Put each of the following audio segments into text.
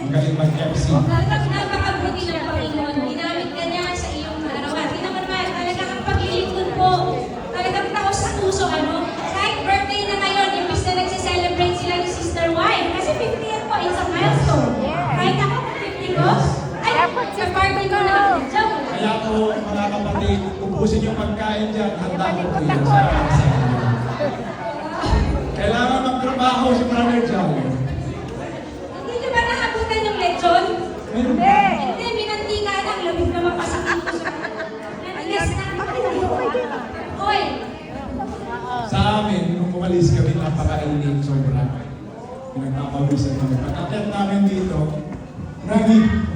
galing mag-FC. Napakabuti ng Panginoon. Ginamit ka niya sa iyong kaarawan. Hindi naman ba, talagang ang paglilingkod po, talagang taos sa puso, ano? Kahit birthday na ngayon, imbis na nagsiselebrate sila ni Sister Y. Kasi 50 yan po, it's a milestone. Kahit ako, 50 ko, ay, sa party ko na, joke. Kaya po, mga kapatid, ubusin yung pagkain dyan, handa ko po yun sa inyo. Kailangan magtrabaho si Brother John. Hindi niyo ba naabutan yung lechon? Hindi. Hindi, minantika lang, labig na mapasakit ko sa nanigas na. Hoy! Sa amin, nung umalis kami, napakainit sobra. Nagpapawisan kami. Pag-akyat namin dito,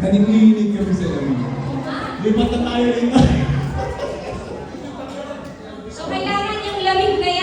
nanininig kami sa lamig. Lipat na tayo rin. So, kailangan yung lamig na yan.